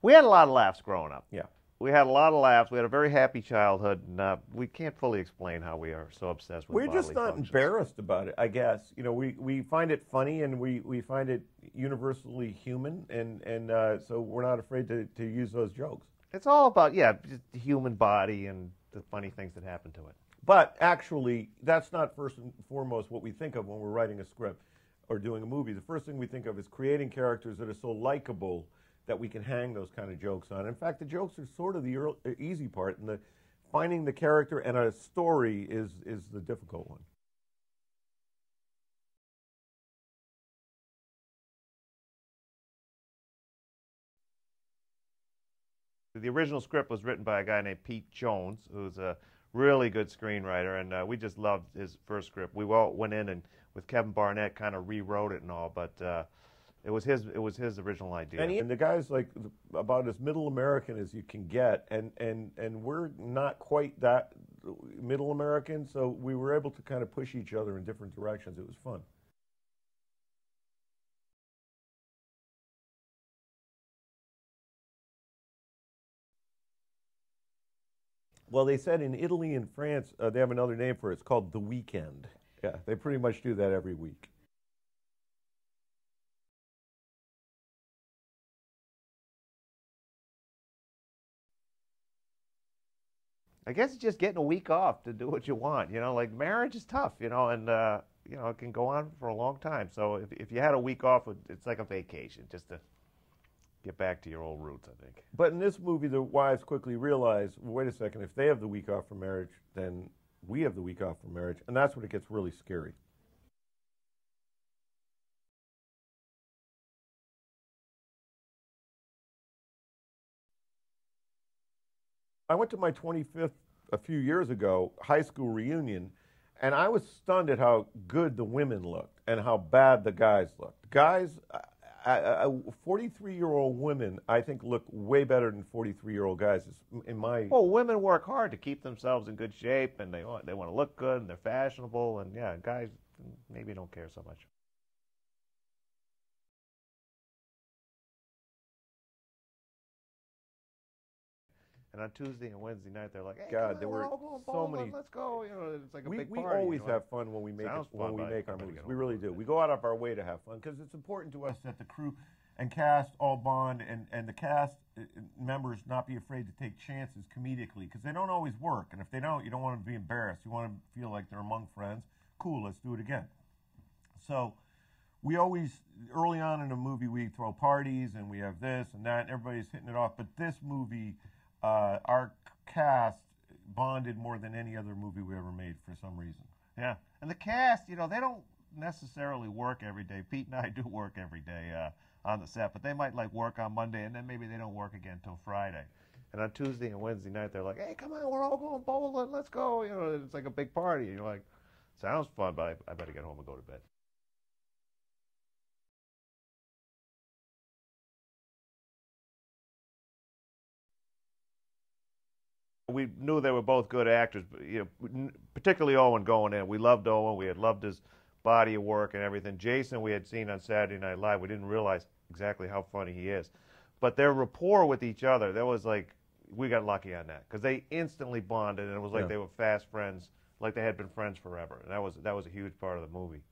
We had a lot of laughs growing up. Yeah. We had a lot of laughs. We had a very happy childhood, and we can't fully explain how we are so obsessed with We're bodily just not functions. embarrassed about it, I guess. You know, we find it funny, and we find it universally human, and so we're not afraid to use those jokes. It's all about, yeah, just the human body and the funny things that happen to it. But actually, that's not first and foremost what we think of when we're writing a script or doing a movie. The first thing we think of is creating characters that are so likable that we can hang those kind of jokes on. In fact, the jokes are sort of the easy part, and finding the character and a story is the difficult one. The original script was written by a guy named Pete Jones, who's a really good screenwriter, and we just loved his first script. We all went in and with Kevin Barnett kind of rewrote it and all, but it was his original idea. And the guy's like about as middle American as you can get, and we're not quite that middle American, so we were able to kind of push each other in different directions. It was fun. Well, they said in Italy and France, they have another name for it. It's called The Weekend. Yeah, they pretty much do that every week. I guess it's just getting a week off to do what you want. You know, like marriage is tough, you know, and you know, it can go on for a long time. So if you had a week off, it's like a vacation, just to get back to your old roots, I think. But in this movie, the wives quickly realize, wait a second, if they have the week off from marriage, then we have the week off from marriage, and that's when it gets really scary. I went to my 25th a few years ago, high school reunion, and I was stunned at how good the women looked and how bad the guys looked. Guys, 43-year-old women, I think, look way better than 43-year-old guys. In my Well, women work hard to keep themselves in good shape, and they want to look good, and they're fashionable, and yeah, guys maybe don't care so much. And on Tuesday and Wednesday night, they're like, "Hey, God, come there on, were we're all going so bowling. many. Let's go!" You know, it's like a big We party. always You're have like, fun when we make sounds it, when fun, we but make I our better movies. get We home really and go do. to We bed. go out of our way to have fun because it's important to us that the crew and cast all bond, and the cast members not be afraid to take chances comedically because they don't always work. And if they don't, you don't want to be embarrassed. You want to feel like they're among friends. Cool, let's do it again. So we always, early on in a movie, we throw parties and we have this and that, and everybody's hitting it off. But this movie, our cast bonded more than any other movie we ever made for some reason. Yeah, and the cast, you know, they don't necessarily work every day. Pete and I do work every day on the set, but they might like work on Monday, and then maybe they don't work again until Friday. And on Tuesday and Wednesday night, they're like, "Hey, come on, we're all going bowling. Let's go!" You know, it's like a big party. And you're like, "Sounds fun, but I better get home and go to bed." We knew they were both good actors, but, you know, particularly Owen going in. We loved Owen. We had loved his body of work and everything. Jason, we had seen on Saturday Night Live. We didn't realize exactly how funny he is. But their rapport with each other, that was like, we got lucky on that because they instantly bonded, and it was like they were fast friends, like they had been friends forever. And that was a huge part of the movie.